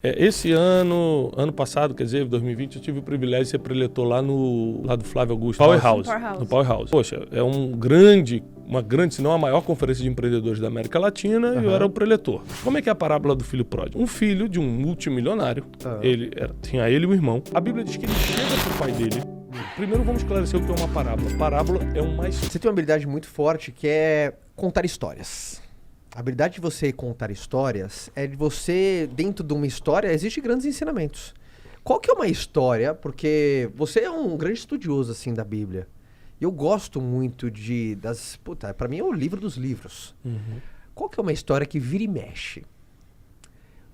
Esse ano passado, quer dizer, 2020, eu tive o privilégio de ser preletor lá do Flávio Augusto, no Powerhouse. Poxa, é uma grande, se não a maior conferência de empreendedores da América Latina, e eu era o preletor. Como é que é a parábola do filho pródigo? Um filho de um multimilionário, tinha ele e o irmão. A Bíblia diz que ele chega pro pai dele. Primeiro vamos esclarecer o que é uma parábola. Parábola é Você tem uma habilidade muito forte que é contar histórias. A habilidade de você contar histórias é de você, dentro de uma história, existem grandes ensinamentos. Qual que é uma história? Porque você é um grande estudioso, assim, da Bíblia. E eu gosto muito pra mim é o livro dos livros. Qual que é uma história que vira e mexe?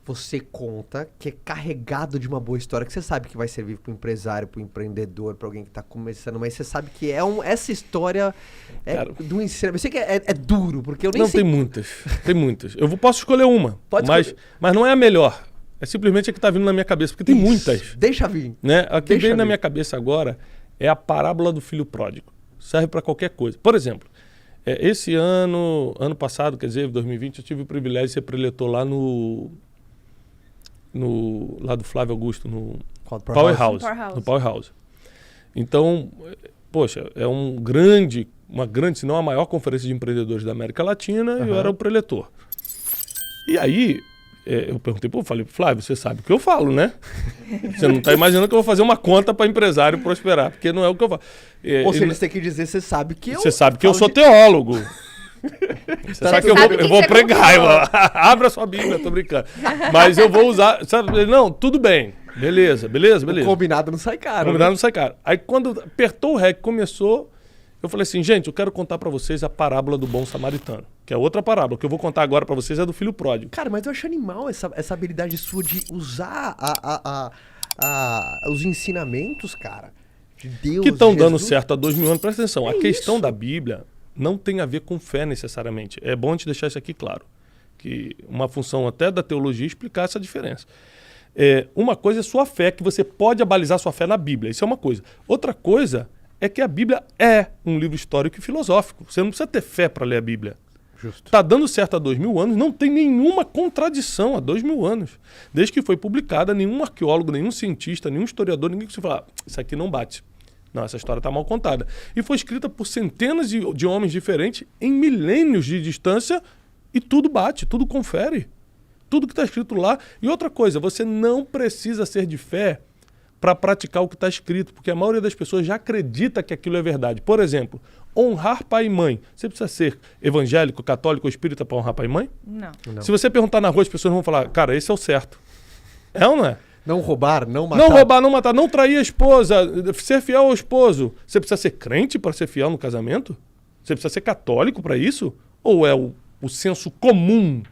Você conta que é carregado de uma boa história, que você sabe que vai servir para o empresário, para o empreendedor, para alguém que está começando, mas você sabe que essa história do ensino. Eu sei que é duro, porque eu nem sei. Não, tem muitas. Posso escolher uma, mas não é a melhor. É simplesmente a que está vindo na minha cabeça, porque tem muitas. Deixa vir. Né? A que veio na minha cabeça agora é a parábola do filho pródigo. Serve para qualquer coisa. Por exemplo, esse ano passado, quer dizer, 2020, eu tive o privilégio de ser preletor lá lá do Flávio Augusto, no Powerhouse. Então, poxa, é uma grande, se não a maior conferência de empreendedores da América Latina, e eu era o preletor. E aí, eu perguntei, falei, Flávio, você sabe o que eu falo, né? Você não está imaginando que eu vou fazer uma conta para empresário prosperar, porque não é o que eu falo. Ou seja, você tem que dizer, você sabe que eu... Você sabe que eu sou teólogo. Você sabe que eu vou pregar, abra sua Bíblia, tô brincando. Mas eu vou usar, sabe? Não, tudo bem, beleza. O combinado não sai caro. Aí quando apertou o REC, começou, eu falei assim, gente, eu quero contar pra vocês a parábola do bom samaritano, que é outra parábola, que eu vou contar agora pra vocês é do filho pródigo. Cara, mas eu acho animal essa habilidade sua de usar os ensinamentos, cara, de Deus, que estão dando certo há 2000 anos. Presta atenção, a questão da Bíblia não tem a ver com fé necessariamente. É bom a gente deixar isso aqui claro. Que uma função até da teologia é explicar essa diferença. Uma coisa é sua fé, que você pode abalizar sua fé na Bíblia. Isso é uma coisa. Outra coisa é que a Bíblia é um livro histórico e filosófico. Você não precisa ter fé para ler a Bíblia. Justo. Está dando certo há 2000 anos, não tem nenhuma contradição há 2000 anos. Desde que foi publicada, nenhum arqueólogo, nenhum cientista, nenhum historiador, ninguém conseguiu falar, isso aqui não bate. Não, essa história está mal contada. E foi escrita por centenas de homens diferentes em milênios de distância e tudo bate, tudo confere. Tudo que está escrito lá. E outra coisa, você não precisa ser de fé para praticar o que está escrito, porque a maioria das pessoas já acredita que aquilo é verdade. Por exemplo, honrar pai e mãe. Você precisa ser evangélico, católico ou espírita para honrar pai e mãe? Não. Se você perguntar na rua, as pessoas vão falar, cara, esse é o certo. É ou não é? Não roubar, não matar. Não roubar, não matar, não trair a esposa, ser fiel ao esposo. Você precisa ser crente para ser fiel no casamento? Você precisa ser católico para isso? Ou é o senso comum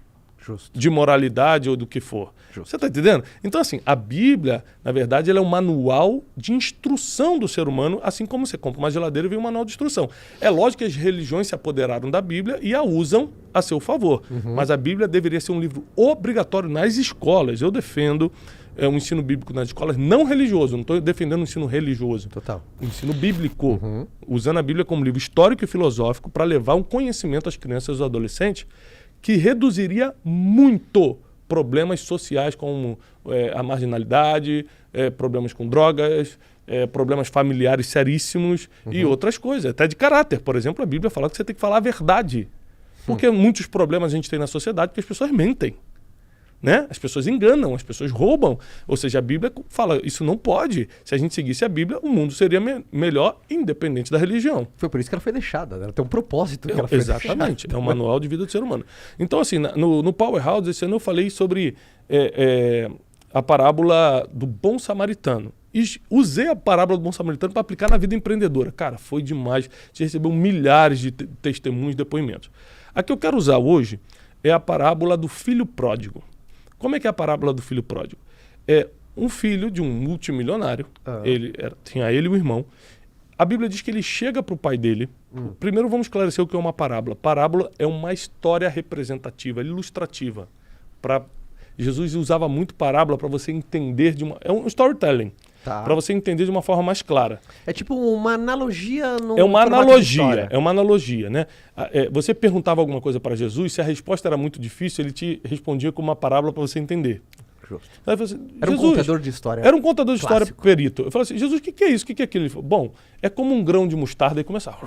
de moralidade ou do que for? Você está entendendo? Então, assim, a Bíblia, na verdade, ela é um manual de instrução do ser humano, assim como você compra uma geladeira e vem um manual de instrução. É lógico que as religiões se apoderaram da Bíblia e a usam a seu favor. Mas a Bíblia deveria ser um livro obrigatório nas escolas. Eu defendo um ensino bíblico nas escolas não religioso. Não estou defendendo o ensino religioso. Total. O ensino bíblico. Usando a Bíblia como livro histórico e filosófico para levar um conhecimento às crianças e aos adolescentes que reduziria muito problemas sociais como a marginalidade, problemas com drogas, problemas familiares seríssimos e outras coisas, até de caráter. Por exemplo, a Bíblia fala que você tem que falar a verdade. Porque muitos problemas a gente tem na sociedade porque as pessoas mentem. Né? As pessoas enganam, as pessoas roubam. Ou seja, a Bíblia fala, isso não pode. Se a gente seguisse a Bíblia, o mundo seria melhor, independente da religião. Foi por isso que ela foi deixada. Ela tem um propósito que ela foi exatamente. É um manual de vida do ser humano. Então, assim, no Powerhouse, esse ano eu falei sobre a parábola do bom samaritano. E usei a parábola do bom samaritano para aplicar na vida empreendedora. Cara, foi demais. A gente recebeu milhares de testemunhos, depoimentos. A que eu quero usar hoje é a parábola do filho pródigo. Como é que é a parábola do filho pródigo? É um filho de um multimilionário, tinha ele e o irmão. A Bíblia diz que ele chega para o pai dele. Primeiro vamos esclarecer o que é uma parábola. Parábola é uma história representativa, ilustrativa. Jesus usava muito parábola para você entender é um storytelling. Para você entender de uma forma mais clara. É tipo uma analogia no É uma analogia, né? Você perguntava alguma coisa para Jesus, se a resposta era muito difícil, ele te respondia com uma parábola para você entender. Justo. Aí eu falei assim, Era um Jesus, contador de história. Era um contador de história clássico. perito. Eu falei assim, Jesus, o que é isso? O que é aquilo? Ele falou, bom, é como um grão de mostarda e começar.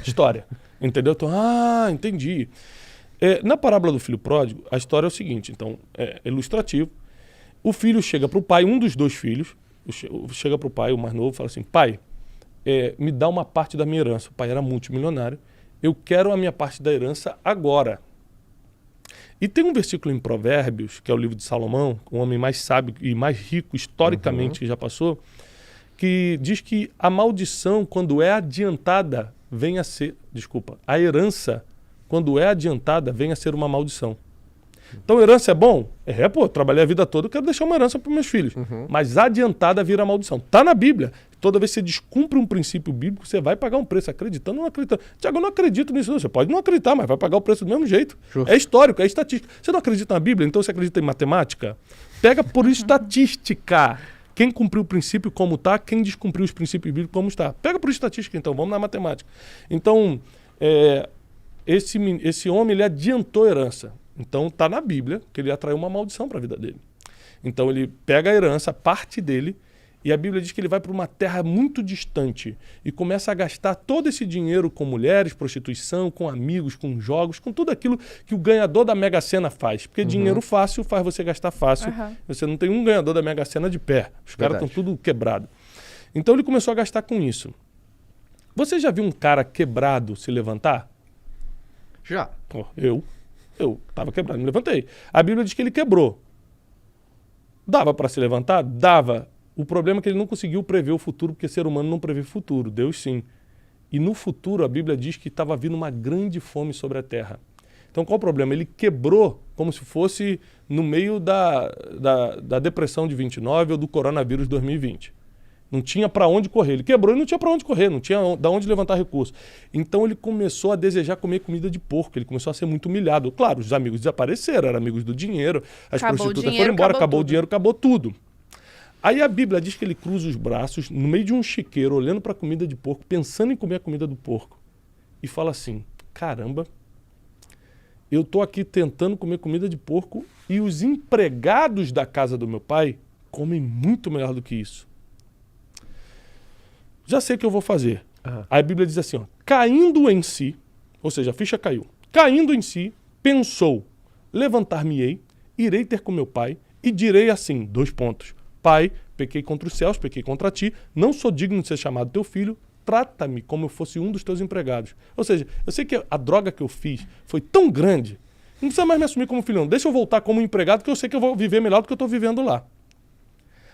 História. Entendeu? Então, entendi. Na parábola do filho pródigo, a história é o seguinte, então, é ilustrativo. O filho chega para o pai, um dos dois filhos, chega para o pai, o mais novo, fala assim, pai, me dá uma parte da minha herança. O pai era multimilionário. Eu quero a minha parte da herança agora. E tem um versículo em Provérbios, que é o livro de Salomão, o homem mais sábio e mais rico historicamente que já passou, que diz que a maldição, quando é adiantada, vem a ser... Desculpa. A herança, quando é adiantada, vem a ser uma maldição. Então, herança é bom? Trabalhei a vida toda, eu quero deixar uma herança para os meus filhos. Mas adiantada vira maldição. Está na Bíblia. Toda vez que você descumpre um princípio bíblico, você vai pagar um preço, acreditando ou não acreditando. Tiago, eu não acredito nisso. Não. Você pode não acreditar, mas vai pagar o preço do mesmo jeito. Justo. É histórico, é estatística. Você não acredita na Bíblia, então você acredita em matemática? Pega por estatística. Quem cumpriu o princípio como está, quem descumpriu os princípios bíblicos como está. Pega por estatística, então. Vamos na matemática. Então, esse homem, ele adiantou a herança. Então, está na Bíblia que ele atraiu uma maldição para a vida dele. Então, ele pega a herança, parte dele, e a Bíblia diz que ele vai para uma terra muito distante e começa a gastar todo esse dinheiro com mulheres, prostituição, com amigos, com jogos, com tudo aquilo que o ganhador da Mega Sena faz. Porque dinheiro fácil faz você gastar fácil. Você não tem um ganhador da Mega Sena de pé. Os caras estão tudo quebrado. Então, ele começou a gastar com isso. Você já viu um cara quebrado se levantar? Já. Eu estava quebrado, me levantei. A Bíblia diz que ele quebrou. Dava para se levantar? Dava. O problema é que ele não conseguiu prever o futuro, porque ser humano não prevê o futuro. Deus sim. E no futuro, a Bíblia diz que estava vindo uma grande fome sobre a terra. Então, qual o problema? Ele quebrou como se fosse no meio da depressão de 29 ou do coronavírus 2020. Não tinha para onde correr. Ele quebrou e não tinha para onde correr, não tinha de onde levantar recursos. Então ele começou a desejar comer comida de porco, ele começou a ser muito humilhado. Claro, os amigos desapareceram, eram amigos do dinheiro, as prostitutas foram embora, acabou o dinheiro, acabou tudo. Aí a Bíblia diz que ele cruza os braços no meio de um chiqueiro, olhando para a comida de porco, pensando em comer a comida do porco. E fala assim, caramba, eu estou aqui tentando comer comida de porco e os empregados da casa do meu pai comem muito melhor do que isso. Já sei o que eu vou fazer. Aí a Bíblia diz assim, caindo em si, ou seja, a ficha caiu. Caindo em si, pensou, levantar-me-ei, irei ter com meu pai e direi assim, : Pai, pequei contra os céus, pequei contra ti, não sou digno de ser chamado teu filho, trata-me como eu fosse um dos teus empregados. Ou seja, eu sei que a droga que eu fiz foi tão grande, não precisa mais me assumir como filho, não. Deixa eu voltar como empregado, que eu sei que eu vou viver melhor do que eu estou vivendo lá.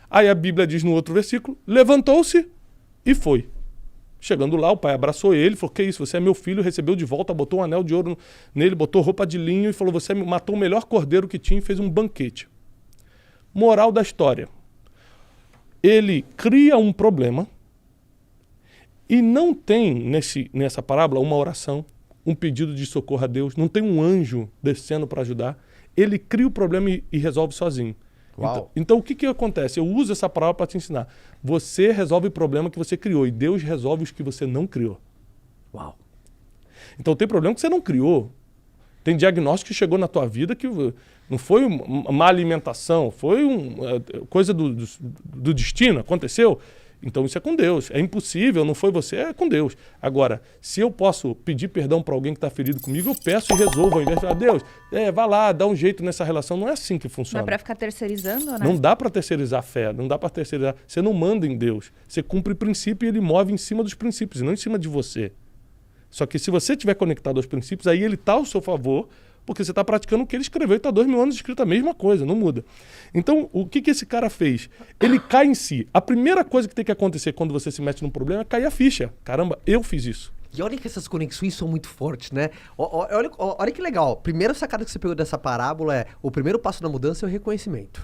Aí a Bíblia diz no outro versículo, levantou-se e foi. Chegando lá, o pai abraçou ele, falou, que isso, você é meu filho, recebeu de volta, botou um anel de ouro nele, botou roupa de linho e falou, você matou o melhor cordeiro que tinha e fez um banquete. Moral da história. Ele cria um problema e não tem nessa parábola uma oração, um pedido de socorro a Deus, não tem um anjo descendo para ajudar. Ele cria o problema e resolve sozinho. Então o que acontece? Eu uso essa parábola para te ensinar. Você resolve o problema que você criou e Deus resolve os que você não criou. Uau. Então tem problema que você não criou. Tem diagnóstico que chegou na tua vida que não foi uma má alimentação, foi coisa do destino, aconteceu. Então isso é com Deus. É impossível, não foi você, é com Deus. Agora, se eu posso pedir perdão para alguém que está ferido comigo, eu peço e resolvo. Ao invés de falar, Deus, vá lá, dá um jeito nessa relação. Não é assim que funciona. Não é para ficar terceirizando, né? Não dá para terceirizar a fé, não dá para terceirizar. Você não manda em Deus. Você cumpre princípio e ele move em cima dos princípios, e não em cima de você. Só que se você estiver conectado aos princípios, aí ele está ao seu favor, porque você está praticando o que ele escreveu e está 2000 anos escrito a mesma coisa, não muda. Então, o que esse cara fez? Ele cai em si. A primeira coisa que tem que acontecer quando você se mete num problema é cair a ficha. Caramba, eu fiz isso. E olha que essas conexões são muito fortes, né? Olha que legal. Primeira sacada que você pegou dessa parábola é o primeiro passo da mudança é o reconhecimento.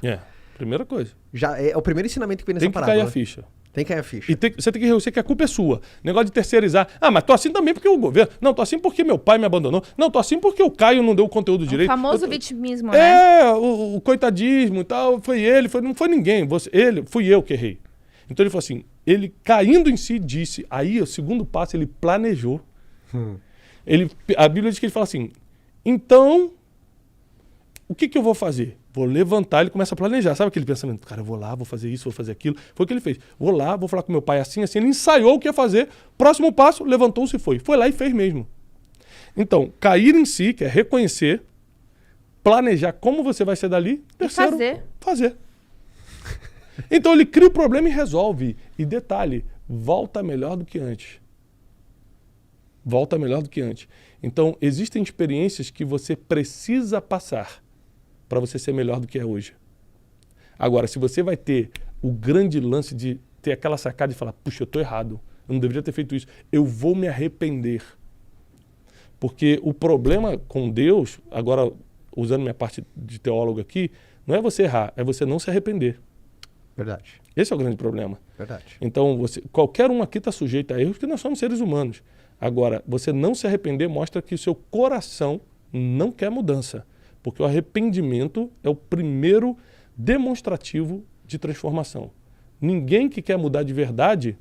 Primeira coisa. Já é o primeiro ensinamento que vem nessa parábola. Tem que cair a ficha. Tem que cair a ficha. E você tem que reconhecer que a culpa é sua. Negócio de terceirizar. Mas tô assim também porque o governo... Não, tô assim porque meu pai me abandonou. Não, tô assim porque o Caio não deu o conteúdo direito. O famoso vitimismo, né? O coitadismo e tal. Foi ele, não foi ninguém. Fui eu que errei. Então ele falou assim, ele caindo em si disse, aí o segundo passo ele planejou. A Bíblia diz que ele fala assim, então, o que eu vou fazer? Vou levantar, ele começa a planejar. Sabe aquele pensamento? Cara, eu vou lá, vou fazer isso, vou fazer aquilo. Foi o que ele fez. Vou lá, vou falar com meu pai assim, assim. Ele ensaiou o que ia fazer. Próximo passo, levantou-se e foi. Foi lá e fez mesmo. Então, cair em si, que é reconhecer, planejar como você vai ser dali. Terceiro, fazer. Então ele cria o problema e resolve. E detalhe, volta melhor do que antes. Volta melhor do que antes. Então, existem experiências que você precisa passar para você ser melhor do que é hoje. Agora, se você vai ter o grande lance de ter aquela sacada e falar, puxa, eu estou errado, eu não deveria ter feito isso, eu vou me arrepender. Porque o problema com Deus, agora usando minha parte de teólogo aqui, não é você errar, é você não se arrepender. Verdade. Esse é o grande problema. Verdade. Então, qualquer um aqui está sujeito a erros, porque nós somos seres humanos. Agora, você não se arrepender mostra que o seu coração não quer mudança. Porque o arrependimento é o primeiro demonstrativo de transformação. Ninguém que quer mudar de verdade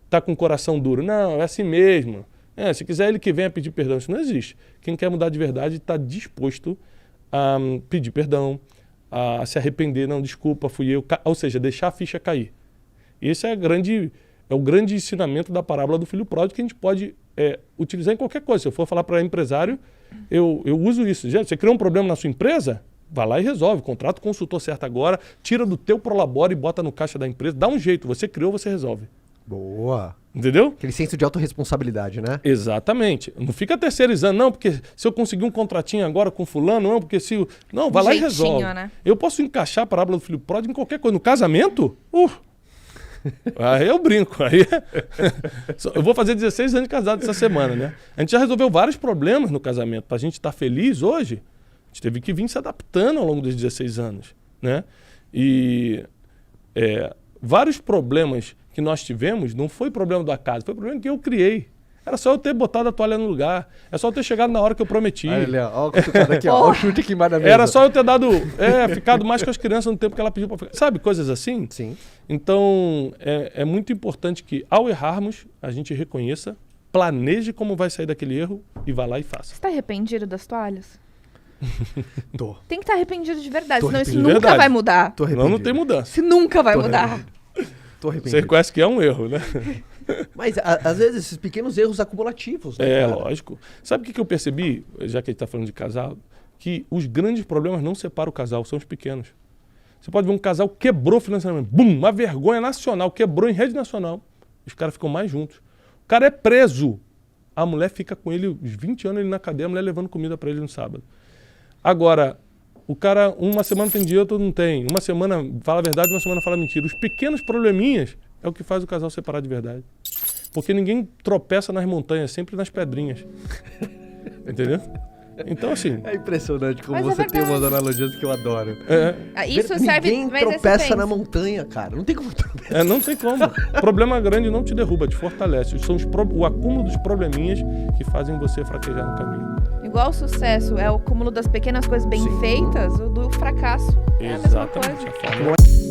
está com o coração duro. Não, é assim mesmo. Se quiser ele que venha pedir perdão. Isso não existe. Quem quer mudar de verdade está disposto a pedir perdão, a se arrepender. Não, desculpa, fui eu. Ou seja, deixar a ficha cair. Esse é o grande ensinamento da parábola do filho pródigo que a gente pode utilizar em qualquer coisa. Se eu for falar para empresário, eu uso isso. Já, você criou um problema na sua empresa? Vai lá e resolve. Contrata o consultor certo agora, tira do teu prolabore e bota no caixa da empresa. Dá um jeito. Você criou, você resolve. Boa. Entendeu? Aquele senso de autorresponsabilidade, né? Exatamente. Não fica terceirizando, não, porque se eu conseguir um contratinho agora com fulano, não, porque se... Não, vai lá e resolve. Né? Eu posso encaixar a parábola do filho pródigo em qualquer coisa. No casamento? Aí eu brinco. Aí eu vou fazer 16 anos de casado essa semana, né? A gente já resolveu vários problemas no casamento. Pra gente estar feliz hoje, a gente teve que vir se adaptando ao longo dos 16 anos, né? E vários problemas que nós tivemos não foi problema do acaso, foi problema que eu criei. Era só eu ter botado a toalha no lugar. É só eu ter chegado na hora que eu prometi. Olha, olha aqui, ó. Olha o chute aqui mais na mesa. Era só eu ter ficado mais com as crianças no tempo que ela pediu para ficar. Sabe, coisas assim? Sim. Então, é muito importante que, ao errarmos, a gente reconheça, planeje como vai sair daquele erro e vá lá e faça. Você está arrependido das toalhas? Tô. Tem que estar arrependido de verdade, Tô senão isso arrependido. nunca Verdade. vai mudar. Tô arrependido. Não tem mudança. Isso nunca vai Tô mudar. arrependido. Tô Você arrependido. reconhece que é um erro, né? Mas, às vezes, esses pequenos erros acumulativos, né, cara? Lógico. Sabe o que eu percebi, já que a gente está falando de casal? Que os grandes problemas não separam o casal, são os pequenos. Você pode ver um casal quebrou financeiramente. Bum! Uma vergonha nacional, quebrou em rede nacional. Os caras ficam mais juntos. O cara é preso. A mulher fica com ele uns 20 anos ele na cadeia, a mulher levando comida para ele no sábado. Agora, o cara, uma semana tem dinheiro, outro não tem. Uma semana fala a verdade, uma semana fala mentira. Os pequenos probleminhas é o que faz o casal separar de verdade. Porque ninguém tropeça nas montanhas, sempre nas pedrinhas. Entendeu? Então, assim... É impressionante como Mas é você tem verdade. umas analogias que eu adoro. Isso serve... Ninguém mas aí você tropeça pensa, na montanha, cara. Não tem como tropeçar. não tem como. Problema grande não te derruba, te fortalece. São o acúmulo dos probleminhas que fazem você fraquejar no caminho. Igual o sucesso é o cúmulo das pequenas coisas bem feitas, o do fracasso é a mesma Exatamente. coisa. A forma...